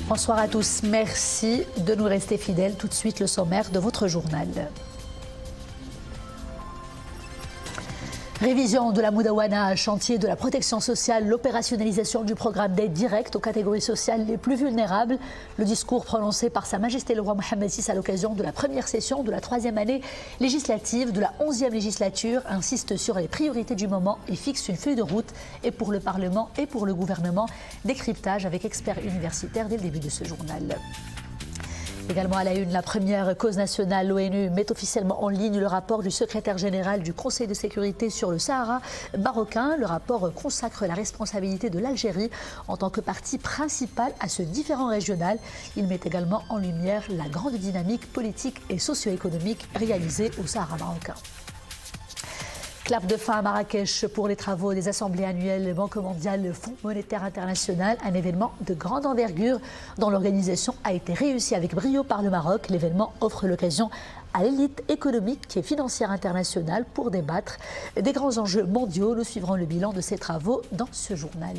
Bonsoir à tous, merci de nous rester fidèles. Tout de suite le sommaire de votre journal. Révision de la Moudawana, chantier de la protection sociale, l'opérationnalisation du programme d'aide directe aux catégories sociales les plus vulnérables. Le discours prononcé par Sa Majesté le Roi Mohammed VI à l'occasion de la première session de la 3e année législative de la 11e législature insiste sur les priorités du moment et fixe une feuille de route et pour le Parlement et pour le gouvernement. Décryptage avec experts universitaires dès le début de ce journal. Également à la une, la première cause nationale, l'ONU met officiellement en ligne le rapport du secrétaire général du Conseil de sécurité sur le Sahara marocain. Le rapport consacre la responsabilité de l'Algérie en tant que partie principale à ce différend régional. Il met également en lumière la grande dynamique politique et socio-économique réalisée au Sahara marocain. Clap de fin à Marrakech pour les travaux des assemblées annuelles Banque mondiale, Fonds monétaire international, un événement de grande envergure dont l'organisation a été réussie avec brio par le Maroc. L'événement offre l'occasion à l'élite économique et financière internationale pour débattre des grands enjeux mondiaux. Nous suivrons le bilan de ces travaux dans ce journal.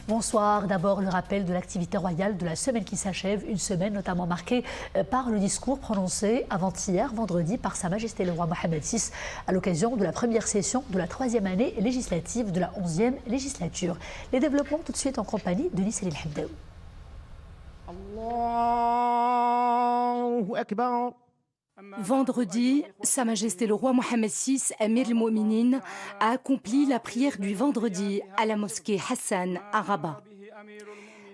Bonsoir. D'abord, le rappel de l'activité royale de la semaine qui s'achève. Une semaine notamment marquée par le discours prononcé avant-hier, vendredi, par Sa Majesté le Roi Mohammed VI à l'occasion de la première session de la 3e année législative de la 11e législature. Les développements tout de suite en compagnie de Nissel El-Hamdaoui. Allahu Akbar. Vendredi, Sa Majesté le Roi Mohammed VI, Amir al-Mo'minin, a accompli la prière du vendredi à la mosquée Hassan à Rabat.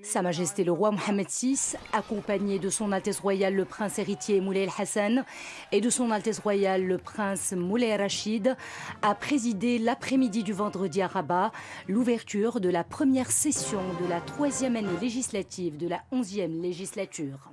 Sa Majesté le Roi Mohammed VI, accompagné de Son Altesse Royale le Prince héritier Moulay El-Hassan et de Son Altesse Royale le Prince Moulay Rachid, a présidé l'après-midi du vendredi à Rabat l'ouverture de la première session de la 3e année législative de la 11e législature.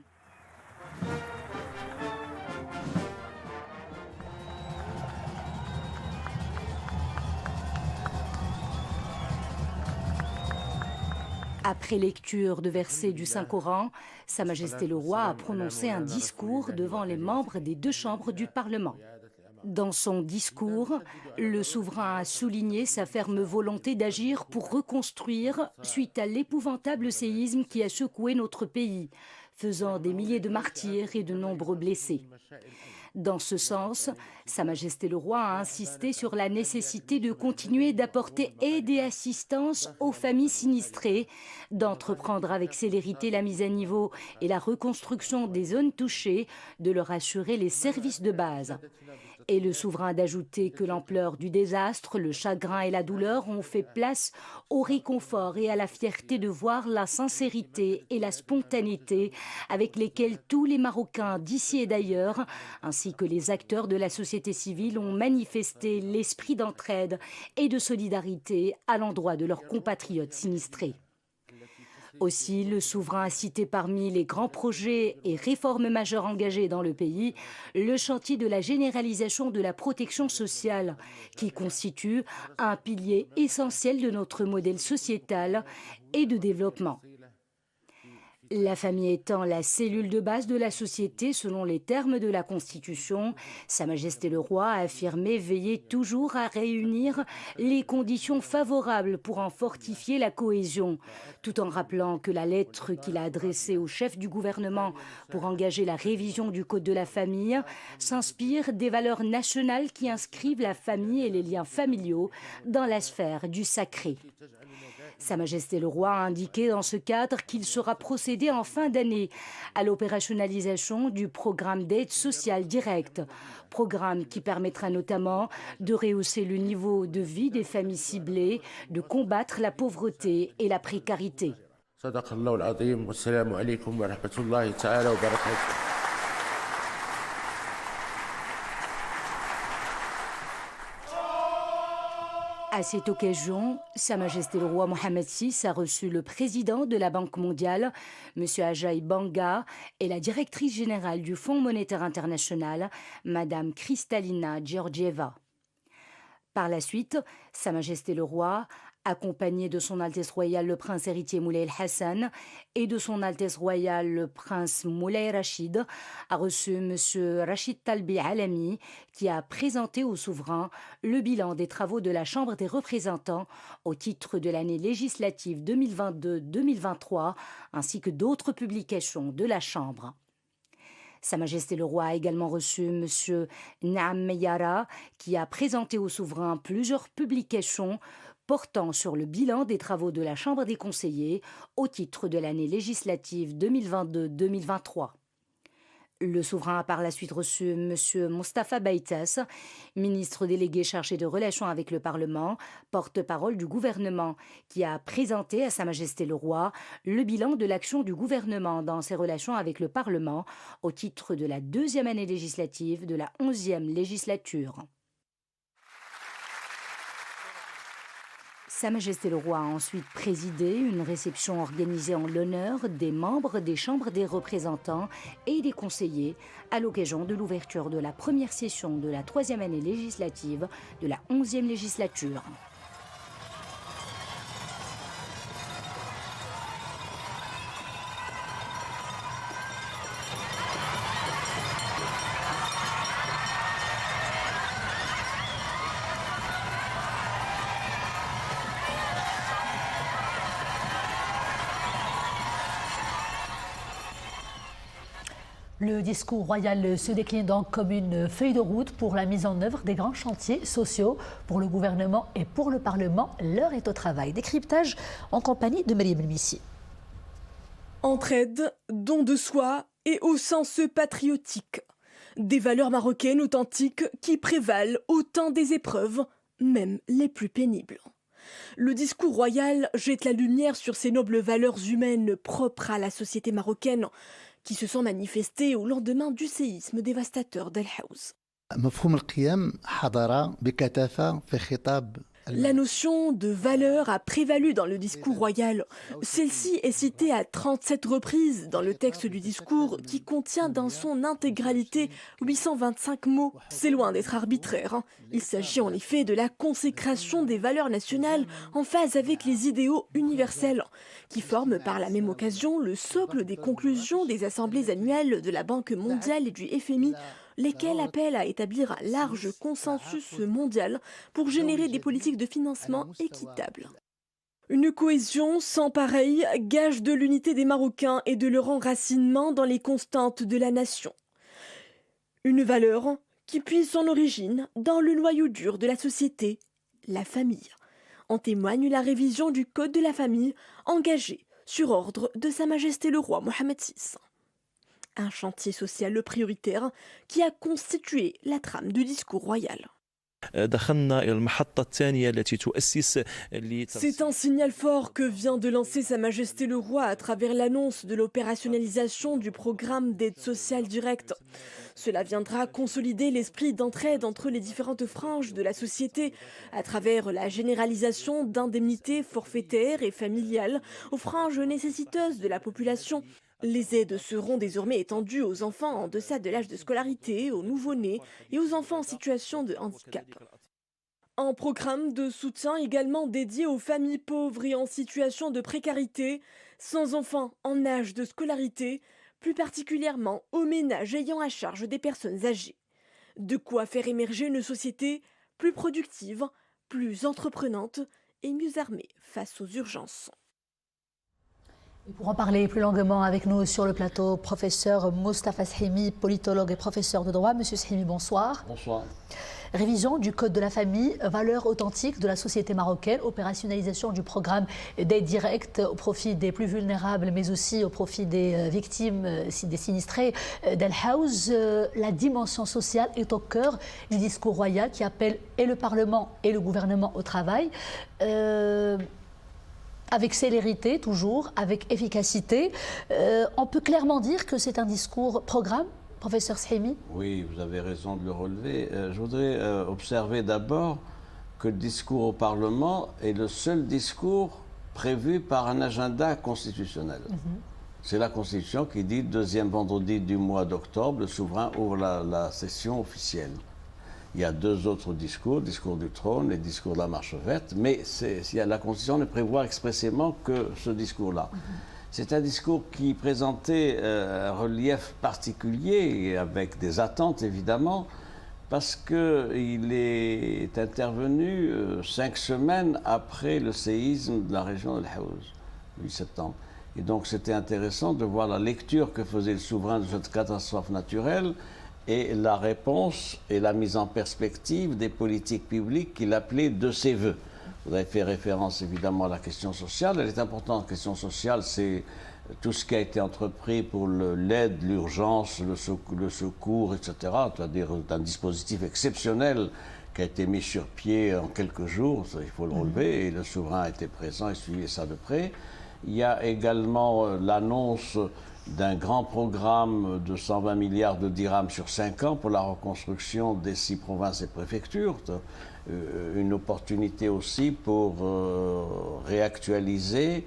Après lecture de versets du Saint-Coran, Sa Majesté le Roi a prononcé un discours devant les membres des 2 chambres du Parlement. Dans son discours, le souverain a souligné sa ferme volonté d'agir pour reconstruire suite à l'épouvantable séisme qui a secoué notre pays, faisant des milliers de martyrs et de nombreux blessés. Dans ce sens, Sa Majesté le Roi a insisté sur la nécessité de continuer d'apporter aide et assistance aux familles sinistrées, d'entreprendre avec célérité la mise à niveau et la reconstruction des zones touchées, de leur assurer les services de base. Et le souverain d'ajouter que l'ampleur du désastre, le chagrin et la douleur ont fait place au réconfort et à la fierté de voir la sincérité et la spontanéité avec lesquelles tous les Marocains d'ici et d'ailleurs, ainsi que les acteurs de la société civile, ont manifesté l'esprit d'entraide et de solidarité à l'endroit de leurs compatriotes sinistrés. Aussi, le souverain a cité parmi les grands projets et réformes majeures engagées dans le pays, le chantier de la généralisation de la protection sociale, qui constitue un pilier essentiel de notre modèle sociétal et de développement. La famille étant la cellule de base de la société selon les termes de la Constitution, Sa Majesté le Roi a affirmé veiller toujours à réunir les conditions favorables pour en fortifier la cohésion, tout en rappelant que la lettre qu'il a adressée au chef du gouvernement pour engager la révision du Code de la famille s'inspire des valeurs nationales qui inscrivent la famille et les liens familiaux dans la sphère du sacré. Sa Majesté le Roi a indiqué dans ce cadre qu'il sera procédé en fin d'année à l'opérationnalisation du programme d'aide sociale directe, programme qui permettra notamment de rehausser le niveau de vie des familles ciblées, de combattre la pauvreté et la précarité. À cette occasion, Sa Majesté le Roi Mohammed VI a reçu le président de la Banque mondiale, M. Ajay Banga, et la directrice générale du Fonds monétaire international, Mme Kristalina Georgieva. Par la suite, Sa Majesté le Roi, accompagné de son Altesse Royale le Prince héritier Moulay El-Hassan et de son Altesse Royale le Prince Moulay Rachid, a reçu M. Rachid Talbi Alami, qui a présenté au souverain le bilan des travaux de la Chambre des représentants au titre de l'année législative 2022-2023, ainsi que d'autres publications de la Chambre. Sa Majesté le Roi a également reçu M. Naam Meyara, qui a présenté au souverain plusieurs publications portant sur le bilan des travaux de la Chambre des conseillers au titre de l'année législative 2022-2023. Le souverain a par la suite reçu M. Mostafa Baitas, ministre délégué chargé de relations avec le Parlement, porte-parole du gouvernement, qui a présenté à Sa Majesté le Roi le bilan de l'action du gouvernement dans ses relations avec le Parlement au titre de la deuxième année législative de la 11e législature. Sa Majesté le Roi a ensuite présidé une réception organisée en l'honneur des membres des chambres des représentants et des conseillers à l'occasion de l'ouverture de la première session de la 3e année législative de la 11e législature. Le discours royal se décline donc comme une feuille de route pour la mise en œuvre des grands chantiers sociaux pour le gouvernement et pour le Parlement. L'heure est au travail. Décryptage en compagnie de Mariam El-Missi. Entraide, don de soi et au sens patriotique. Des valeurs marocaines authentiques qui prévalent au temps des épreuves, même les plus pénibles. Le discours royal jette la lumière sur ces nobles valeurs humaines propres à la société marocaine qui se sont manifestées au lendemain du séisme dévastateur d'El Haouz. La notion de valeur a prévalu dans le discours royal. Celle-ci est citée à 37 reprises dans le texte du discours qui contient dans son intégralité 825 mots. C'est loin d'être arbitraire. Il s'agit en effet de la consécration des valeurs nationales en phase avec les idéaux universels qui forment par la même occasion le socle des conclusions des assemblées annuelles de la Banque mondiale et du FMI, lesquels appellent à établir un large consensus mondial pour générer des politiques de financement équitables. Une cohésion sans pareille, gage de l'unité des Marocains et de leur enracinement dans les constantes de la nation. Une valeur qui puise son origine dans le noyau dur de la société, la famille. En témoigne la révision du Code de la famille engagée sur ordre de Sa Majesté le Roi Mohammed VI. Un chantier social prioritaire qui a constitué la trame du discours royal. C'est un signal fort que vient de lancer Sa Majesté le Roi à travers l'annonce de l'opérationnalisation du programme d'aide sociale directe. Cela viendra consolider l'esprit d'entraide entre les différentes franges de la société à travers la généralisation d'indemnités forfaitaires et familiales aux franges nécessiteuses de la population. Les aides seront désormais étendues aux enfants en deçà de l'âge de scolarité, aux nouveau-nés et aux enfants en situation de handicap. Un programme de soutien également dédié aux familles pauvres et en situation de précarité, sans enfants en âge de scolarité, plus particulièrement aux ménages ayant à charge des personnes âgées. De quoi faire émerger une société plus productive, plus entreprenante et mieux armée face aux urgences. Et pour en parler plus longuement avec nous sur le plateau, professeur Mostafa Shimi, politologue et professeur de droit. Monsieur Shimi, bonsoir. Bonsoir. Révision du Code de la famille, valeurs authentiques de la société marocaine, opérationnalisation du programme d'aide directe au profit des plus vulnérables, mais aussi au profit des victimes, des sinistrés d'El Haouz. La dimension sociale est au cœur du discours royal qui appelle et le Parlement et le gouvernement au travail. Avec célérité, toujours, avec efficacité. On peut clairement dire que c'est un discours programme, professeur Shimi? Oui, vous avez raison de le relever. Je voudrais observer d'abord que le discours au Parlement est le seul discours prévu par un agenda constitutionnel. C'est la Constitution qui dit, deuxième vendredi du mois d'octobre, le souverain ouvre la session officielle. Il y a 2 autres discours, discours du trône et discours de la marche verte, mais la Constitution ne prévoit expressément que ce discours-là. C'est un discours qui présentait un relief particulier, avec des attentes évidemment, parce qu'il est intervenu 5 semaines après le séisme de la région de l'Haouz, 8 septembre. Et donc c'était intéressant de voir la lecture que faisait le souverain de cette catastrophe naturelle et la réponse et la mise en perspective des politiques publiques qu'il appelait de ses voeux. Vous avez fait référence évidemment à la question sociale. Elle est importante, la question sociale, c'est tout ce qui a été entrepris pour l'aide, l'urgence, le secours, etc. C'est-à-dire un dispositif exceptionnel qui a été mis sur pied en quelques jours, ça, il faut le relever, et le souverain a été présent et suivi ça de près. Il y a également l'annonce d'un grand programme de 120 milliards de dirhams sur 5 ans pour la reconstruction des 6 provinces et préfectures. Une opportunité aussi pour réactualiser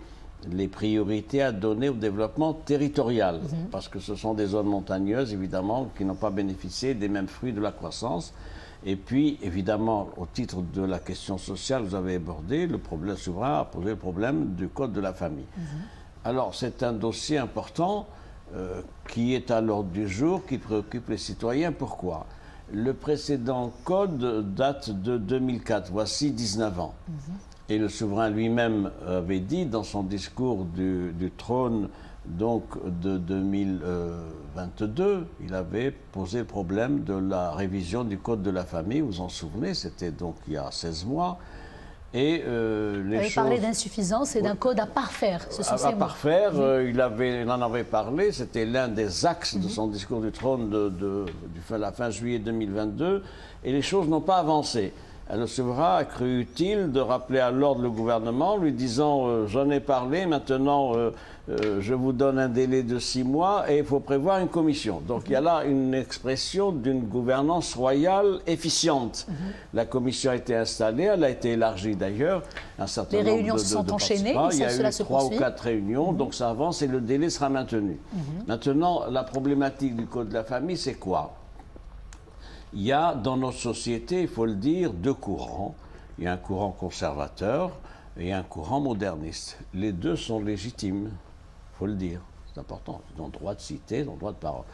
les priorités à donner au développement territorial, parce que ce sont des zones montagneuses, évidemment, qui n'ont pas bénéficié des mêmes fruits de la croissance. Et puis, évidemment, au titre de la question sociale, vous avez abordé le problème souverain, a posé le problème du code de la famille. Alors, c'est un dossier important qui est à l'ordre du jour, qui préoccupe les citoyens. Pourquoi ? Le précédent code date de 2004, voici 19 ans. Et le souverain lui-même avait dit dans son discours du trône donc de 2022, il avait posé le problème de la révision du code de la famille, vous vous en souvenez, c'était donc il y a 16 mois. Et il avait parlé d'insuffisance et d'un code à parfaire, ce sont ces mots. À parfaire, il en avait parlé, c'était l'un des axes de son discours du trône de la fin juillet 2022, et les choses n'ont pas avancé. Le souverain a cru utile de rappeler à l'ordre le gouvernement, lui disant j'en ai parlé, maintenant je vous donne un délai de 6 mois et il faut prévoir une commission. Donc il y a là une expression d'une gouvernance royale efficiente. La commission a été installée, elle a été élargie d'ailleurs. Les réunions se sont enchaînées, il y a eu 3 ou 4 réunions, donc ça avance et le délai sera maintenu. Maintenant, la problématique du code de la famille, c'est quoi ? Il y a dans notre société, il faut le dire, 2 courants. Il y a un courant conservateur et un courant moderniste. Les 2 sont légitimes, il faut le dire, c'est important. Ils ont le droit de citer, ils ont le droit de parole.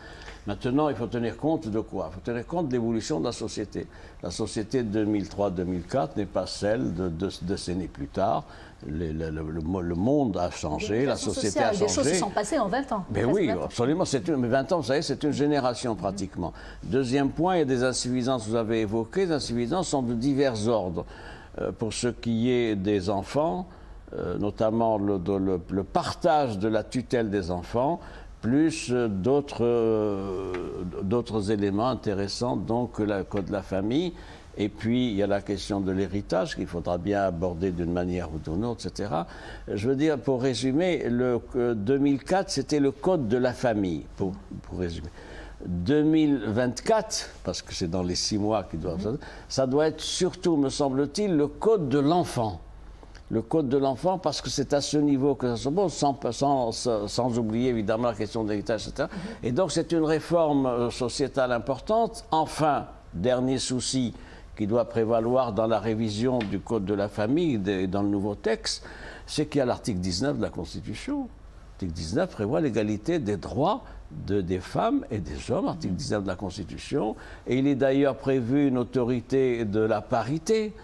Maintenant, il faut tenir compte de quoi ? Il faut tenir compte de l'évolution de la société. La société de 2003-2004 n'est pas celle de 2 décennies plus tard. Le monde a changé, la société a changé. Les choses se sont passées en 20 ans. Mais oui, absolument. Mais 20 ans, vous savez, c'est une génération pratiquement. Deuxième point, il y a des insuffisances, vous avez évoqué, les insuffisances sont de divers ordres. Pour ce qui est des enfants, notamment le partage de la tutelle des enfants, plus d'autres éléments intéressants, donc le code de la famille. Et puis, il y a la question de l'héritage qu'il faudra bien aborder d'une manière ou d'une autre, etc. Je veux dire, pour résumer, 2004, c'était le code de la famille, pour résumer. 2024, parce que c'est dans les 6 mois qui doivent... Ça doit être surtout, me semble-t-il, le code de l'enfant. Le code de l'enfant, parce que c'est à ce niveau que ça se pose, sans oublier évidemment la question de l'héritage, etc. Et donc, c'est une réforme sociétale importante. Enfin, dernier souci qui doit prévaloir dans la révision du code de la famille et dans le nouveau texte, c'est qu'il y a l'article 19 de la Constitution. L'article 19 prévoit l'égalité des droits des femmes et des hommes, article 19 de la Constitution. Et il est d'ailleurs prévu une autorité de la parité,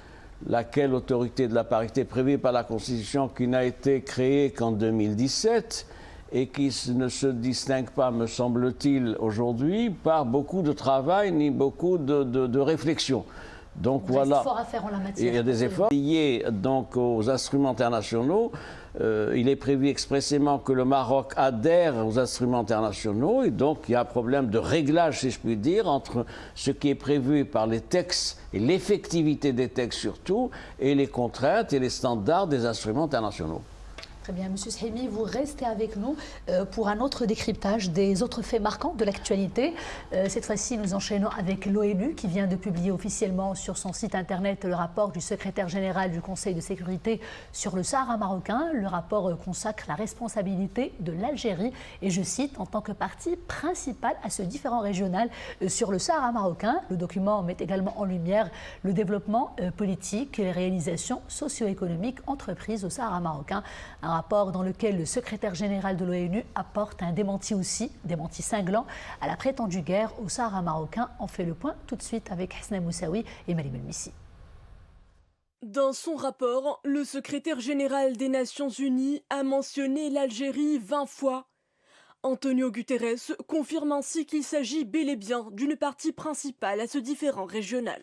laquelle autorité de la parité prévue par la Constitution qui n'a été créée qu'en 2017 et qui ne se distingue pas, me semble-t-il, aujourd'hui par beaucoup de travail ni beaucoup de réflexion. Donc il y a voilà, des efforts à faire en la matière. il y a des efforts liés donc aux instruments internationaux. Il est prévu expressément que le Maroc adhère aux instruments internationaux et donc il y a un problème de réglage, si je puis dire, entre ce qui est prévu par les textes et l'effectivité des textes surtout et les contraintes et les standards des instruments internationaux. Très bien, Monsieur Shemi, vous restez avec nous pour un autre décryptage des autres faits marquants de l'actualité. Cette fois-ci, nous enchaînons avec l'ONU qui vient de publier officiellement sur son site internet le rapport du secrétaire général du Conseil de sécurité sur le Sahara marocain. Le rapport consacre la responsabilité de l'Algérie et, je cite, en tant que partie principale à ce différend régional sur le Sahara marocain. Le document met également en lumière le développement politique et les réalisations socio-économiques entreprises au Sahara marocain. Un rapport dans lequel le secrétaire général de l'ONU apporte un démenti cinglant à la prétendue guerre au Sahara marocain. On fait le point tout de suite avec Hasna Moussaoui et Marie Belmissi. Dans son rapport, le secrétaire général des Nations Unies a mentionné l'Algérie 20 fois. Antonio Guterres confirme ainsi qu'il s'agit bel et bien d'une partie principale à ce différend régional.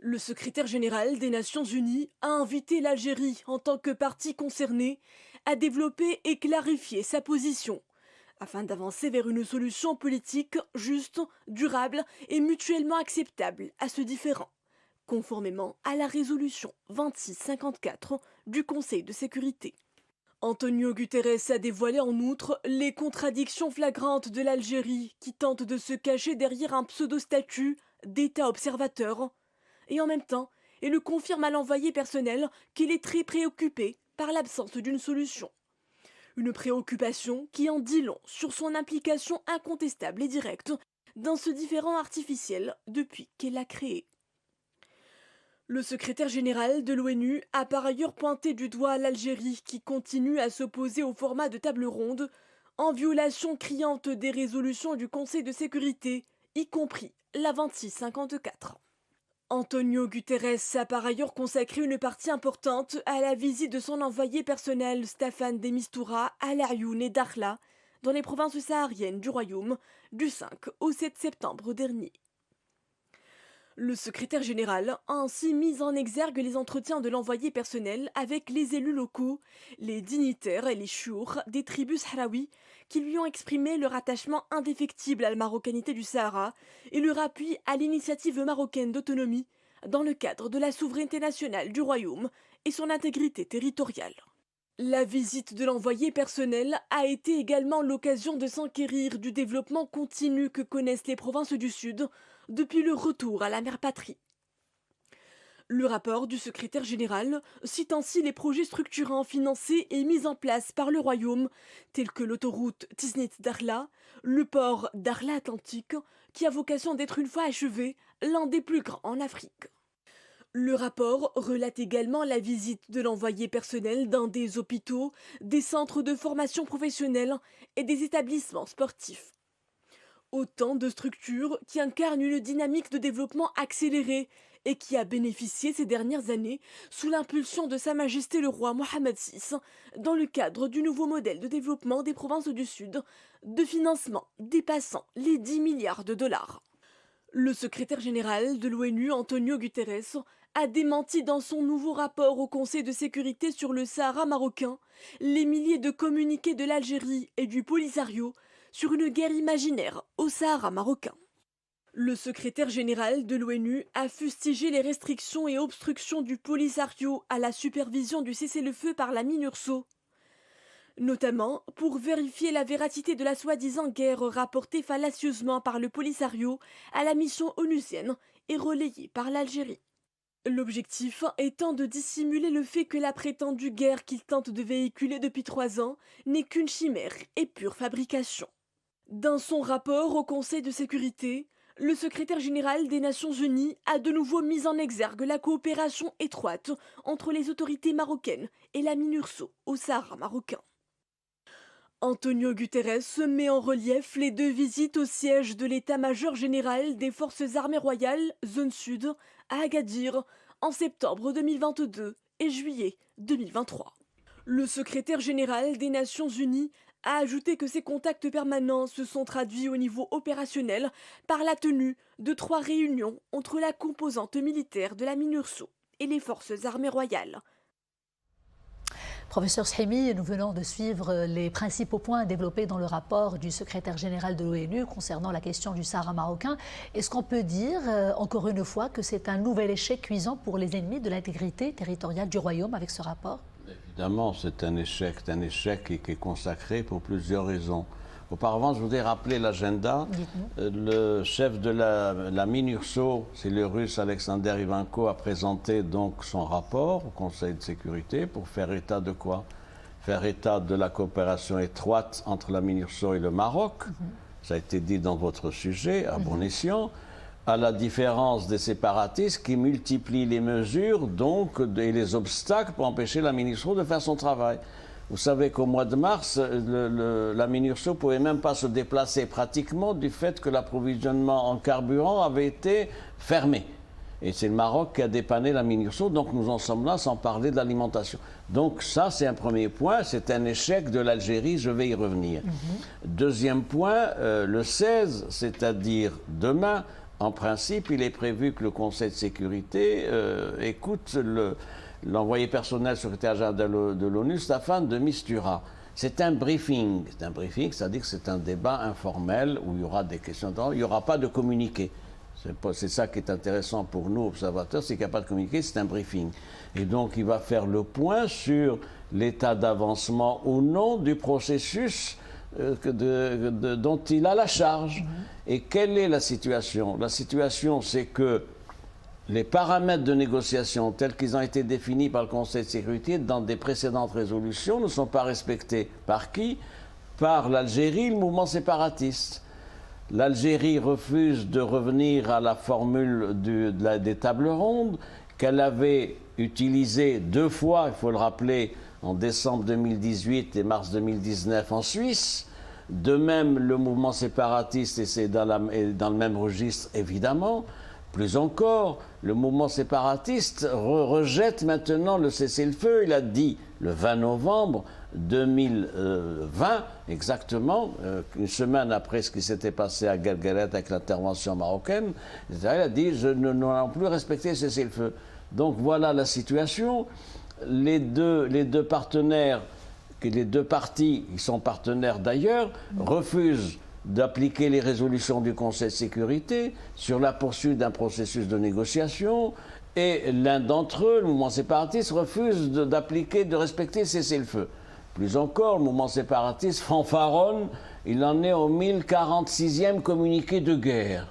Le secrétaire général des Nations Unies a invité l'Algérie en tant que partie concernée à développer et clarifier sa position afin d'avancer vers une solution politique juste, durable et mutuellement acceptable à ce différend, conformément à la résolution 2654 du Conseil de sécurité. Antonio Guterres a dévoilé en outre les contradictions flagrantes de l'Algérie qui tente de se cacher derrière un pseudo-statut d'État observateur et en même temps, il le confirme à l'envoyé personnel qu'il est très préoccupé par l'absence d'une solution. Une préoccupation qui en dit long sur son implication incontestable et directe dans ce différend artificiel depuis qu'elle l'a créé. Le secrétaire général de l'ONU a par ailleurs pointé du doigt l'Algérie qui continue à s'opposer au format de table ronde en violation criante des résolutions du Conseil de sécurité, y compris la 2654. Antonio Guterres a par ailleurs consacré une partie importante à la visite de son envoyé personnel Staffan de Mistura à Laayoune et Dakhla, dans les provinces sahariennes du Royaume, du 5 au 7 septembre dernier. Le secrétaire général a ainsi mis en exergue les entretiens de l'envoyé personnel avec les élus locaux, les dignitaires et les chouurs des tribus sahraouis qui lui ont exprimé leur attachement indéfectible à la marocanité du Sahara et leur appui à l'initiative marocaine d'autonomie dans le cadre de la souveraineté nationale du royaume et son intégrité territoriale. La visite de l'envoyé personnel a été également l'occasion de s'enquérir du développement continu que connaissent les provinces du Sud depuis le retour à la mère patrie. Le rapport du secrétaire général cite ainsi les projets structurants financés et mis en place par le Royaume, tels que l'autoroute Tiznit-Dakhla, le port Dakhla Atlantique, qui a vocation d'être une fois achevé l'un des plus grands en Afrique. Le rapport relate également la visite de l'envoyé personnel dans des hôpitaux, des centres de formation professionnelle et des établissements sportifs. Autant de structures qui incarnent une dynamique de développement accélérée et qui a bénéficié ces dernières années sous l'impulsion de Sa Majesté le roi Mohammed VI dans le cadre du nouveau modèle de développement des provinces du Sud, de financement dépassant les 10 milliards de dollars. Le secrétaire général de l'ONU, Antonio Guterres, a démenti dans son nouveau rapport au Conseil de sécurité sur le Sahara marocain les milliers de communiqués de l'Algérie et du Polisario sur une guerre imaginaire au Sahara marocain. Le secrétaire général de l'ONU a fustigé les restrictions et obstructions du Polisario à la supervision du cessez-le-feu par la MINURSO, notamment pour vérifier la véracité de la soi-disant guerre rapportée fallacieusement par le Polisario à la mission onusienne et relayée par l'Algérie. L'objectif étant de dissimuler le fait que la prétendue guerre qu'il tente de véhiculer depuis 3 ans n'est qu'une chimère et pure fabrication. Dans son rapport au Conseil de sécurité, le secrétaire général des Nations Unies a de nouveau mis en exergue la coopération étroite entre les autorités marocaines et la MINURSO au Sahara marocain. Antonio Guterres met en relief les 2 visites au siège de l'état-major général des forces armées royales, zone sud, à Agadir, en septembre 2022 et juillet 2023. Le secrétaire général des Nations Unies a ajouté que ces contacts permanents se sont traduits au niveau opérationnel par la tenue de 3 réunions entre la composante militaire de la MINURSO et les forces armées royales. Professeur Shemi, nous venons de suivre les principaux points développés dans le rapport du secrétaire général de l'ONU concernant la question du Sahara marocain. Est-ce qu'on peut dire, encore une fois, que c'est un nouvel échec cuisant pour les ennemis de l'intégrité territoriale du Royaume avec ce rapport ? Évidemment, c'est un échec qui est consacré pour plusieurs raisons. Auparavant, je voudrais rappeler l'agenda. Le chef de la MINURSO, c'est le russe Alexander Ivanko, a présenté donc son rapport au Conseil de sécurité pour faire état de quoi? Faire état de la coopération étroite entre la MINURSO et le Maroc. Ça a été dit dans votre sujet, à bon escient. À la différence des séparatistes qui multiplient les mesures donc, et les obstacles pour empêcher la MINURSO de faire son travail. Vous savez qu'au mois de mars, la MINURSO ne pouvait même pas se déplacer pratiquement du fait que l'approvisionnement en carburant avait été fermé. Et c'est le Maroc qui a dépanné la MINURSO, donc nous en sommes là sans parler de l'alimentation. Donc ça, c'est un premier point, c'est un échec de l'Algérie, je vais y revenir. Deuxième point, le 16, c'est-à-dire demain, en principe, il est prévu que le Conseil de sécurité écoute l'envoyé personnel secrétaire général de l'ONU, Staffan de Mistura. C'est un briefing. C'est un briefing, c'est-à-dire que c'est un débat informel où il y aura des questions. Il n'y aura pas de communiqué. C'est ça qui est intéressant pour nous, observateurs, c'est qu'il n'y a pas de communiqué, c'est un briefing. Et donc, il va faire le point sur l'état d'avancement ou non du processus dont il a la charge. Et quelle est la situation? La situation, c'est que les paramètres de négociation tels qu'ils ont été définis par le Conseil de sécurité dans des précédentes résolutions ne sont pas respectés. Par qui? Par l'Algérie, le mouvement séparatiste. L'Algérie refuse de revenir à la formule des tables rondes qu'elle avait utilisée 2 fois, il faut le rappeler, en décembre 2018 et mars 2019 en Suisse. De même, le mouvement séparatiste, et c'est dans le même registre évidemment. Plus encore, le mouvement séparatiste rejette maintenant le cessez-le-feu. Il a dit le 20 novembre 2020, exactement, une semaine après ce qui s'était passé à Guelgueret avec l'intervention marocaine, il a dit « nous n'allons plus respecter le cessez-le-feu ». Donc voilà la situation. Les deux partenaires, les deux parties, ils sont partenaires d'ailleurs, refusent d'appliquer les résolutions du Conseil de sécurité sur la poursuite d'un processus de négociation, et l'un d'entre eux, le mouvement séparatiste, refuse de respecter le cessez-le-feu. Plus encore, le mouvement séparatiste fanfaronne, il en est au 1046e communiqué de guerre.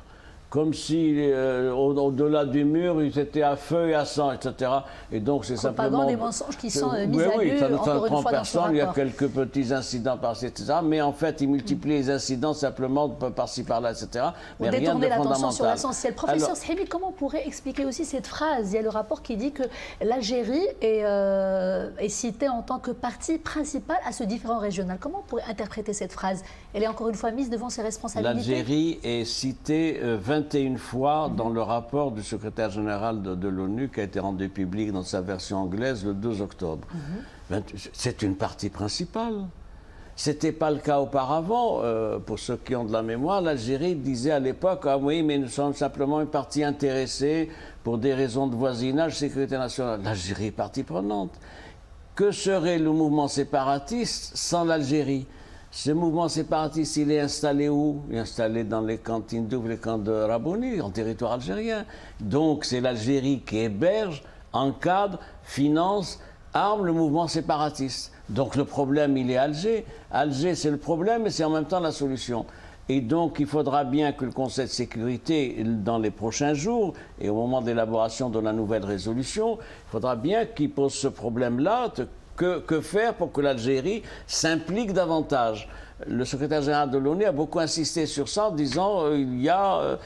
Comme si au-delà du mur, ils étaient à feu et à sang, etc. Et donc c'est simplement des mensonges qui sont mis à nu, ça ne encore une prend fois, personne. dans ce Il y a rapport. quelques petits incidents par-ci, etc. Mais en fait, ils multiplient les incidents simplement par-ci, par-là, etc. Mais rien de détourner l'attention sur fondamental. l'essentiel. Professeur Srimi, comment on pourrait expliquer aussi cette phrase? Il y a le rapport qui dit que l'Algérie est citée en tant que partie principale à ce différend régional. Comment on pourrait interpréter cette phrase? Elle est encore une fois mise devant ses responsabilités. L'Algérie est citée 21 fois dans le rapport du secrétaire général de l'ONU qui a été rendu public dans sa version anglaise le 12 octobre. C'est une partie principale. Ce n'était pas le cas auparavant. Pour ceux qui ont de la mémoire, l'Algérie disait à l'époque « Ah oui, mais nous sommes simplement une partie intéressée pour des raisons de voisinage, sécurité nationale ». L'Algérie est partie prenante. Que serait le mouvement séparatiste sans l'Algérie? Ce mouvement séparatiste, il est installé où? Il est installé dans les camps de Tindouf, les camps de Rabouni, en territoire algérien. Donc c'est l'Algérie qui héberge, encadre, finance, arme le mouvement séparatiste. Donc le problème, il est Alger. Alger, c'est le problème, mais c'est en même temps la solution. Et donc il faudra bien que le Conseil de sécurité, dans les prochains jours, et au moment de l'élaboration de la nouvelle résolution, il faudra bien qu'il pose ce problème-là. Que faire pour que l'Algérie s'implique davantage? Le secrétaire général de l'ONU a beaucoup insisté sur ça en disant qu'il y a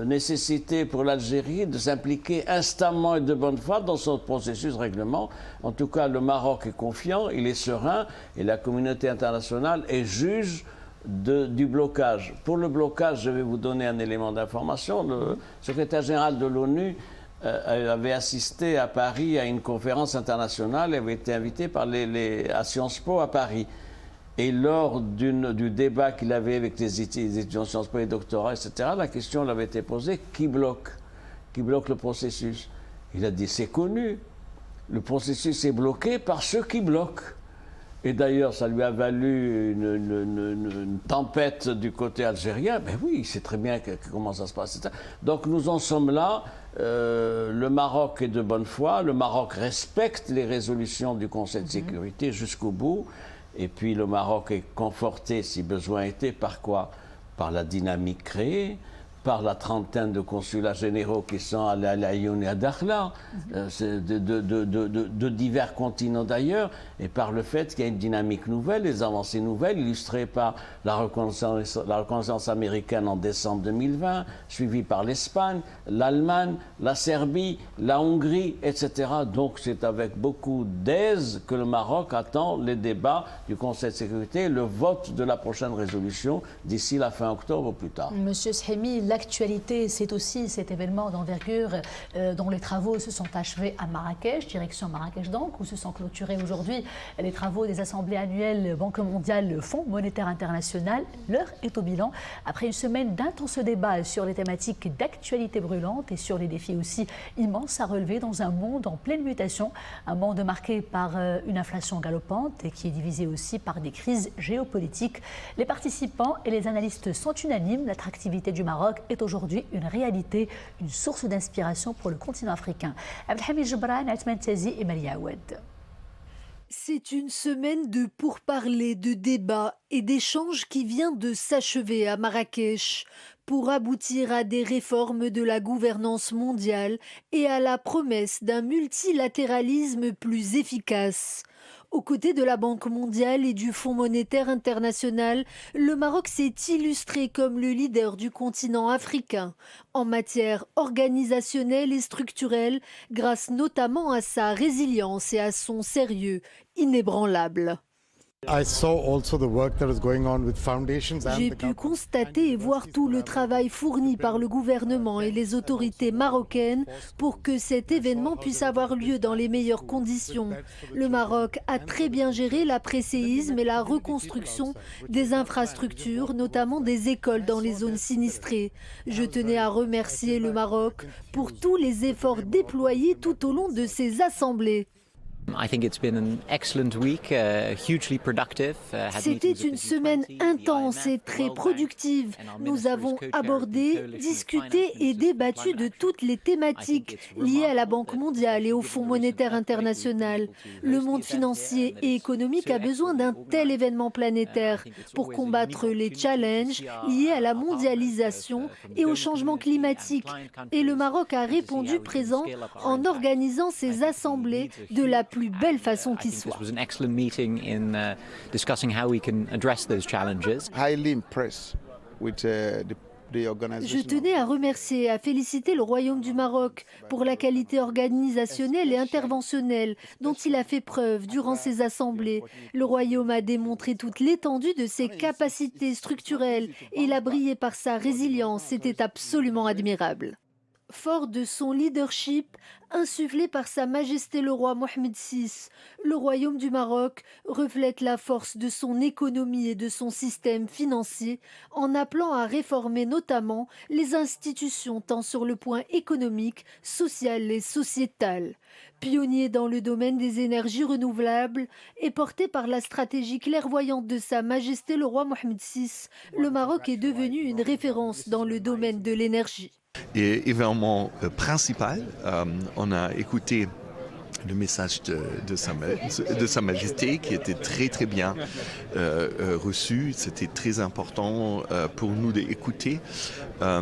nécessité pour l'Algérie de s'impliquer instamment et de bonne foi dans son processus de règlement. En tout cas, le Maroc est confiant, il est serein et la communauté internationale est juge du blocage. Pour le blocage, je vais vous donner un élément d'information. Le secrétaire général de l'ONU avait assisté à Paris à une conférence internationale, avait été invité à Sciences Po à Paris. Et lors du débat qu'il avait avec les étudiants de Sciences Po et doctorats, etc., la question lui avait été posée, qui bloque le processus? Il a dit, c'est connu, le processus est bloqué par ceux qui bloquent. Et d'ailleurs, ça lui a valu une tempête du côté algérien. Ben oui, il sait très bien comment ça se passe. Donc nous en sommes là. Le Maroc est de bonne foi. Le Maroc respecte les résolutions du Conseil de sécurité jusqu'au bout. Et puis le Maroc est conforté, si besoin était, par quoi? Par la dynamique créée, par la trentaine de consulats généraux qui sont à Laayoune et à Dakhla, de divers continents d'ailleurs, et par le fait qu'il y a une dynamique nouvelle, des avancées nouvelles, illustrées par la reconnaissance américaine en décembre 2020, suivie par l'Espagne, l'Allemagne, la Serbie, la Hongrie, etc. Donc c'est avec beaucoup d'aise que le Maroc attend les débats du Conseil de sécurité, le vote de la prochaine résolution d'ici la fin octobre ou plus tard. Monsieur Shehmi, l'actualité, c'est aussi cet événement d'envergure dont les travaux se sont achevés à Marrakech, direction Marrakech donc, où se sont clôturés aujourd'hui les travaux des assemblées annuelles Banque mondiale, Fonds monétaire international. L'heure est au bilan. Après une semaine d'intenses débats sur les thématiques d'actualité brûlante et sur les défis aussi immenses à relever dans un monde en pleine mutation, un monde marqué par une inflation galopante et qui est divisé aussi par des crises géopolitiques. Les participants et les analystes sont unanimes. L'attractivité du Maroc est aujourd'hui une réalité, une source d'inspiration pour le continent africain. Abdelhamid Gebran, Athman Tazi et Malia Awad. C'est une semaine de pourparlers, de débats et d'échanges qui vient de s'achever à Marrakech pour aboutir à des réformes de la gouvernance mondiale et à la promesse d'un multilatéralisme plus efficace. Aux côtés de la Banque mondiale et du Fonds monétaire international, le Maroc s'est illustré comme le leader du continent africain en matière organisationnelle et structurelle, grâce notamment à sa résilience et à son sérieux inébranlable. J'ai pu constater et voir tout le travail fourni par le gouvernement et les autorités marocaines pour que cet événement puisse avoir lieu dans les meilleures conditions. Le Maroc a très bien géré l'après-séisme et la reconstruction des infrastructures, notamment des écoles dans les zones sinistrées. Je tenais à remercier le Maroc pour tous les efforts déployés tout au long de ces assemblées. C'était une semaine intense et très productive. Nous avons abordé, discuté et débattu de toutes les thématiques liées à la Banque mondiale et au Fonds monétaire international. Le monde financier et économique a besoin d'un tel événement planétaire pour combattre les challenges liés à la mondialisation et au changement climatique. Et le Maroc a répondu présent en organisant ces assemblées de la plus belle façon qui soit. Je tenais à remercier et à féliciter le Royaume du Maroc pour la qualité organisationnelle et interventionnelle dont il a fait preuve durant ces assemblées. Le Royaume a démontré toute l'étendue de ses capacités structurelles et il a brillé par sa résilience. C'était absolument admirable. Fort de son leadership, insufflé par Sa Majesté le roi Mohamed VI, le Royaume du Maroc reflète la force de son économie et de son système financier en appelant à réformer notamment les institutions tant sur le point économique, social et sociétal. Pionnier dans le domaine des énergies renouvelables et porté par la stratégie clairvoyante de Sa Majesté le roi Mohamed VI, le Maroc est devenu une référence dans le domaine de l'énergie. Et événement principal, on a écouté le message de Sa Majesté qui était très très bien reçu. C'était très important pour nous d'écouter la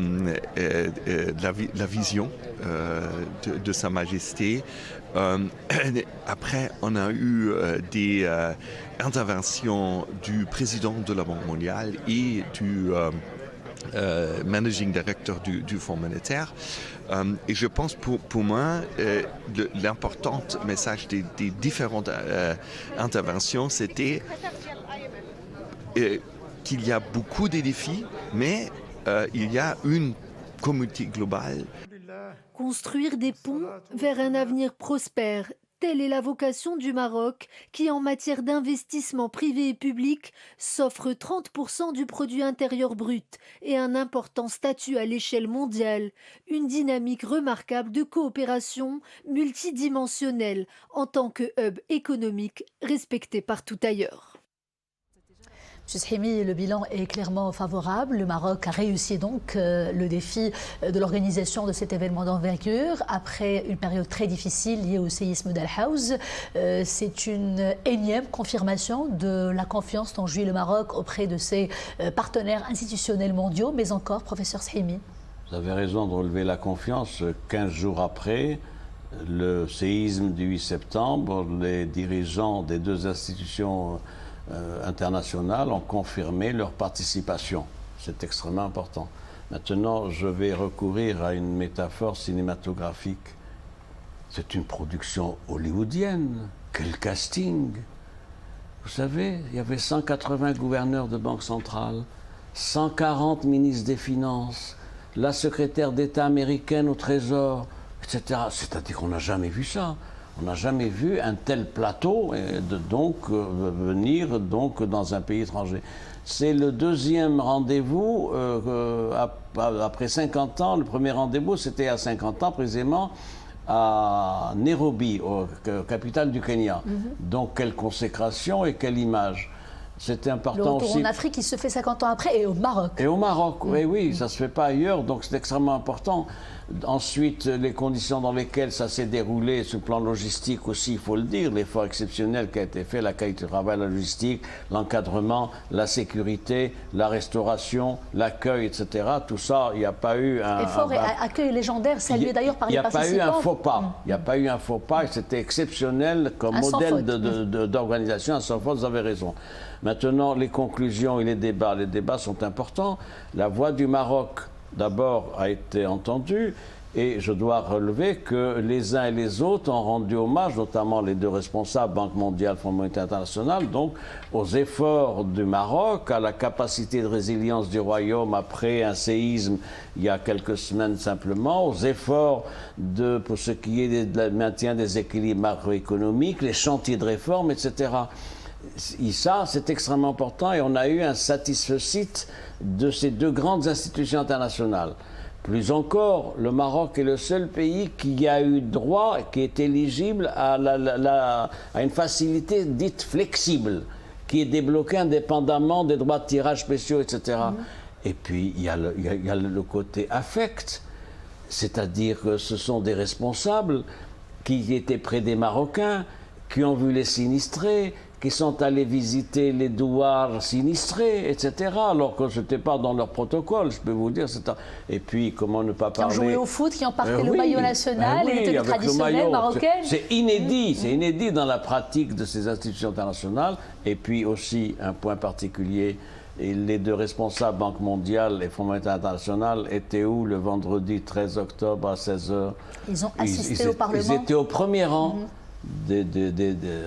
vision de Sa Majesté. Après, on a eu des interventions du président de la Banque mondiale et du managing director du Fonds monétaire. Et je pense pour moi, l'important message des différentes interventions, c'était qu'il y a beaucoup de défis, mais il y a une communauté globale. Construire des ponts vers un avenir prospère, Telle est la vocation du Maroc, qui en matière d'investissement privé et public s'offre 30% du produit intérieur brut et un important statut à l'échelle mondiale. Une dynamique remarquable de coopération multidimensionnelle en tant que hub économique respecté partout ailleurs. Monsieur Srimi, le bilan est clairement favorable. Le Maroc a réussi donc le défi de l'organisation de cet événement d'envergure après une période très difficile liée au séisme d'Al Hawz. C'est une énième confirmation de la confiance dont jouit le Maroc auprès de ses partenaires institutionnels mondiaux, mais encore, professeur Srimi. Vous avez raison de relever la confiance. 15 jours après le séisme du 8 septembre, les dirigeants des deux institutions internationales ont confirmé leur participation. C'est extrêmement important. Maintenant, je vais recourir à une métaphore cinématographique. C'est une production hollywoodienne. Quel casting! Vous savez, il y avait 180 gouverneurs de banque centrale, 140 ministres des Finances, la secrétaire d'État américaine au Trésor, etc. C'est-à-dire qu'on n'a jamais vu ça. On n'a jamais vu un tel plateau venir dans un pays étranger. C'est le deuxième rendez-vous après 50 ans. Le premier rendez-vous, c'était à 50 ans précisément à Nairobi, capitale du Kenya. Donc quelle consécration et quelle image. C'était important le retour aussi. En Afrique, il se fait 50 ans après, et au Maroc. Et au Maroc, oui, ça ne se fait pas ailleurs, donc c'est extrêmement important. Ensuite, les conditions dans lesquelles ça s'est déroulé, sur le plan logistique aussi, il faut le dire, l'effort exceptionnel qui a été fait, la qualité de travail, la logistique, l'encadrement, la sécurité, la restauration, l'accueil, etc. Tout ça, il n'y a pas eu un... Effort et accueil légendaire, salué d'ailleurs par les participants. Il n'y a pas eu un faux pas. Il n'y a pas eu un faux pas, et c'était exceptionnel comme modèle d'organisation. Sans faute, vous avez raison. Maintenant, les conclusions et les débats. Les débats sont importants. La voix du Maroc, d'abord, a été entendue. Et je dois relever que les uns et les autres ont rendu hommage, notamment les deux responsables, Banque mondiale, Fonds monétaire international, donc aux efforts du Maroc, à la capacité de résilience du royaume après un séisme il y a quelques semaines simplement, aux efforts pour ce qui est du maintien des équilibres macroéconomiques, les chantiers de réforme, etc. Et ça, c'est extrêmement important et on a eu un satisfecit de ces deux grandes institutions internationales. Plus encore, le Maroc est le seul pays qui a eu droit, qui est éligible à une facilité dite flexible, qui est débloquée indépendamment des droits de tirage spéciaux, etc. Et puis, il y a le côté affect, c'est-à-dire que ce sont des responsables qui étaient près des Marocains, qui ont vu les sinistrés, qui sont allés visiter les douars sinistrés, etc., alors que ce n'était pas dans leur protocole, je peux vous dire. Et puis, comment ne pas parler... Qui ont joué au foot, qui ont porté le maillot national et les tenues traditionnelles marocaines. C'est inédit dans la pratique de ces institutions internationales. Et puis aussi, un point particulier, les deux responsables, Banque mondiale et Fonds monétaire international, étaient où le vendredi 13 octobre à 16h? Ils ont assisté au Parlement. Ils étaient au premier rang.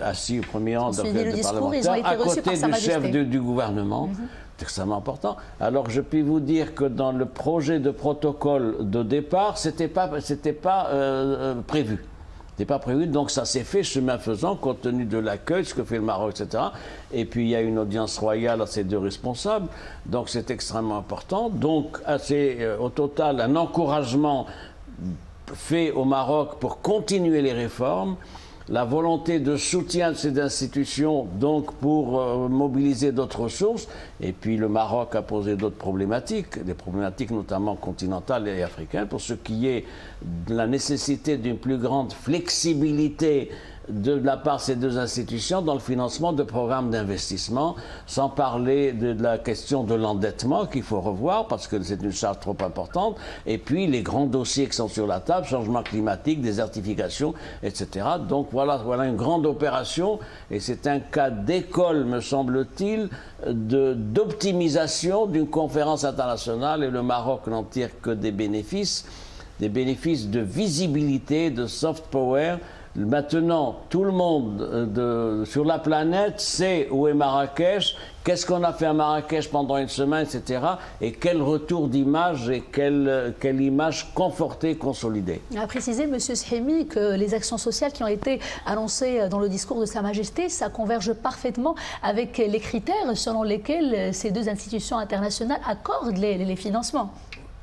Assis au premier rang de parlementaires, à côté du chef du gouvernement. C'est extrêmement important. Alors je puis vous dire que dans le projet de protocole de départ, c'était pas prévu. C'était pas prévu, donc ça s'est fait chemin faisant, compte tenu de l'accueil, ce que fait le Maroc, etc. Et puis il y a une audience royale à ces deux responsables, donc c'est extrêmement important. Donc au total, un encouragement fait au Maroc pour continuer les réformes, la volonté de soutien de ces institutions, donc pour mobiliser d'autres ressources, et puis le Maroc a posé d'autres problématiques, des problématiques notamment continentales et africaines, pour ce qui est de la nécessité d'une plus grande flexibilité de la part de ces deux institutions dans le financement de programmes d'investissement, sans parler de la question de l'endettement qu'il faut revoir parce que c'est une charge trop importante, et puis les grands dossiers qui sont sur la table, changement climatique, désertification, etc. Donc voilà une grande opération, et c'est un cas d'école, me semble-t-il, d'optimisation d'une conférence internationale, et le Maroc n'en tire que des bénéfices de visibilité, de soft power, Maintenant, tout le monde sur la planète sait où est Marrakech, qu'est-ce qu'on a fait à Marrakech pendant une semaine, etc. Et quel retour d'image et quelle image confortée, consolidée. Il a précisé, M. Shemi, que les actions sociales qui ont été annoncées dans le discours de Sa Majesté, ça converge parfaitement avec les critères selon lesquels ces deux institutions internationales accordent les financements.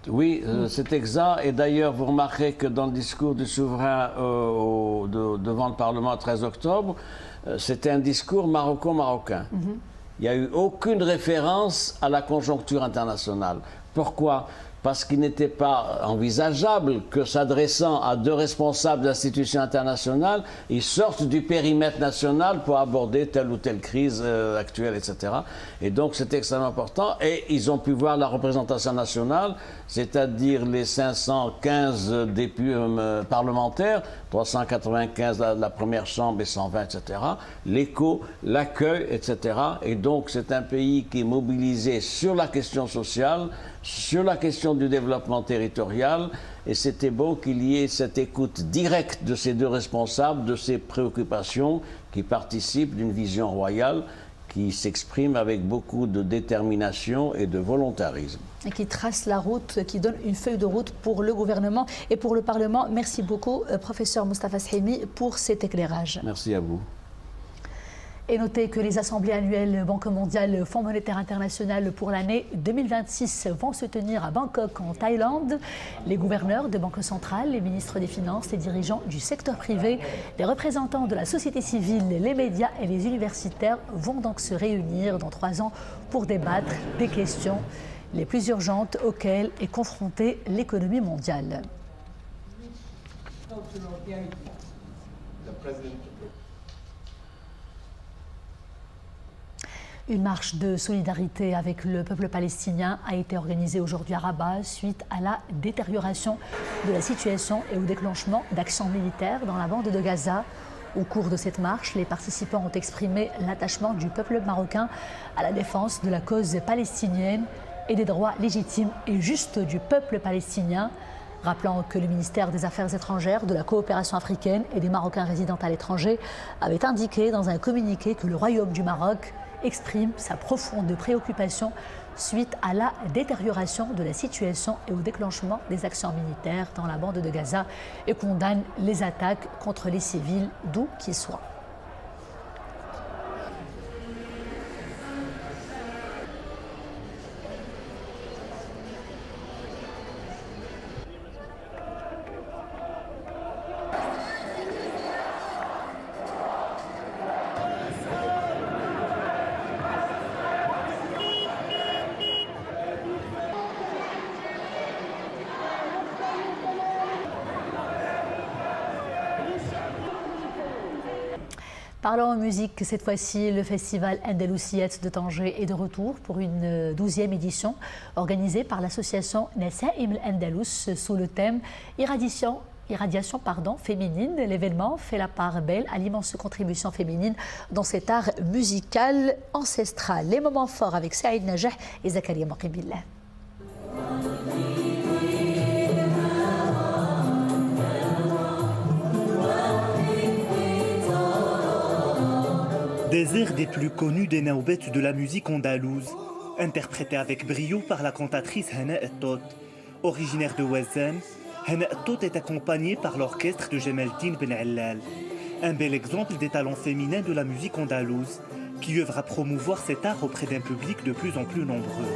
Oui, c'est exact. Et d'ailleurs, vous remarquerez que dans le discours du souverain devant le Parlement le 13 octobre, c'était un discours maroco-marocain. Il n'y a eu aucune référence à la conjoncture internationale. Pourquoi ? Parce qu'il n'était pas envisageable que, s'adressant à deux responsables d'institutions internationales, ils sortent du périmètre national pour aborder telle ou telle crise actuelle, etc. Et donc c'est extrêmement important. Et ils ont pu voir la représentation nationale, c'est-à-dire les 515 députés parlementaires, 395 la première chambre et 120, etc. L'écho, l'accueil, etc. Et donc c'est un pays qui est mobilisé sur la question sociale, sur la question du développement territorial, et c'était bon qu'il y ait cette écoute directe de ces deux responsables, de ces préoccupations qui participent d'une vision royale qui s'exprime avec beaucoup de détermination et de volontarisme. Et qui trace la route, qui donne une feuille de route pour le gouvernement et pour le Parlement. Merci beaucoup, professeur Moustapha Shemi, pour cet éclairage. Merci à vous. Et notez que les assemblées annuelles Banque mondiale, Fonds monétaire international pour l'année 2026 vont se tenir à Bangkok en Thaïlande. Les gouverneurs de banques centrales, les ministres des Finances, les dirigeants du secteur privé, les représentants de la société civile, les médias et les universitaires vont donc se réunir dans 3 ans pour débattre des questions les plus urgentes auxquelles est confrontée l'économie mondiale. Une marche de solidarité avec le peuple palestinien a été organisée aujourd'hui à Rabat suite à la détérioration de la situation et au déclenchement d'actions militaires dans la bande de Gaza. Au cours de cette marche, les participants ont exprimé l'attachement du peuple marocain à la défense de la cause palestinienne et des droits légitimes et justes du peuple palestinien. Rappelant que le ministère des Affaires étrangères, de la coopération africaine et des Marocains résidant à l'étranger avait indiqué dans un communiqué que le Royaume du Maroc exprime sa profonde préoccupation suite à la détérioration de la situation et au déclenchement des actions militaires dans la bande de Gaza et condamne les attaques contre les civils d'où qu'ils soient. Parlons en musique, cette fois-ci, le festival Andalousiette de Tanger est de retour pour une 12e édition organisée par l'association Nassaïm Andalous sous le thème Irradiation féminine. L'événement fait la part belle à l'immense contribution féminine dans cet art musical ancestral. Les moments forts avec Saïd Najah et Zakaria Maqibillah. Des airs des plus connus des naoubettes de la musique andalouse, interprétés avec brio par la cantatrice Hana Ettot. Originaire de Ouazzane, Hana Ettot est accompagnée par l'orchestre de Jemeldine Ben Allal. Un bel exemple des talents féminins de la musique andalouse, qui œuvre à promouvoir cet art auprès d'un public de plus en plus nombreux.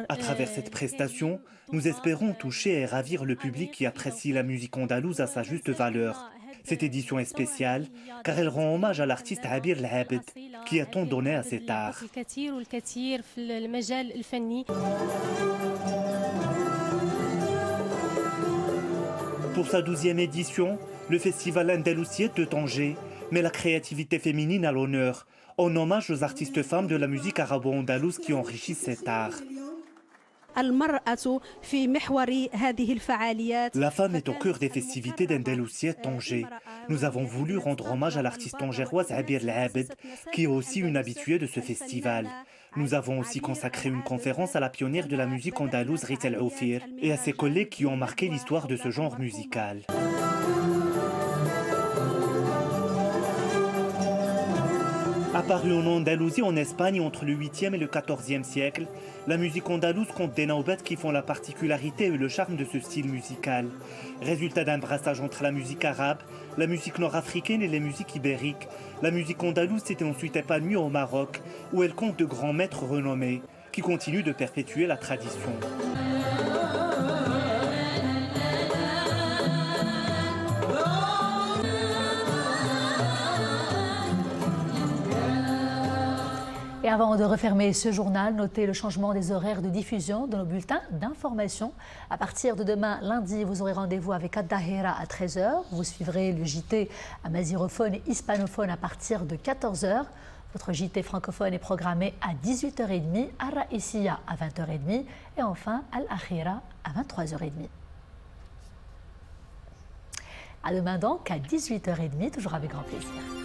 À travers cette prestation, nous espérons toucher et ravir le public qui apprécie la musique andalouse à sa juste valeur. Cette édition est spéciale car elle rend hommage à l'artiste Abir El-Abed qui a tant donné à cet art. Pour sa 12e édition, le festival Andalousiette de Tanger met la créativité féminine à l'honneur, en hommage aux artistes femmes de la musique arabo-andalouse qui enrichissent cet art. La femme est au cœur des festivités d'Andalousiette Tanger. Nous avons voulu rendre hommage à l'artiste tangéroise Abir El-Abed, qui est aussi une habituée de ce festival. Nous avons aussi consacré une conférence à la pionnière de la musique andalouse Rita El Oufir et à ses collègues qui ont marqué l'histoire de ce genre musical. Apparue en Andalousie en Espagne entre le 8e et le 14e siècle, la musique andalouse compte des naoubets qui font la particularité et le charme de ce style musical. Résultat d'un brassage entre la musique arabe, la musique nord-africaine et les musiques ibériques, la musique andalouse s'était ensuite épanouie au Maroc, où elle compte de grands maîtres renommés, qui continuent de perpétuer la tradition. Et avant de refermer ce journal, notez le changement des horaires de diffusion de nos bulletins d'information. À partir de demain, lundi, vous aurez rendez-vous avec Ad-Dahira à 13h. Vous suivrez le JT amazirophone et hispanophone à partir de 14h. Votre JT francophone est programmé à 18h30, Al-Raïsia à 20h30 et enfin Al-Akhira à 23h30. À demain donc à 18h30, toujours avec grand plaisir.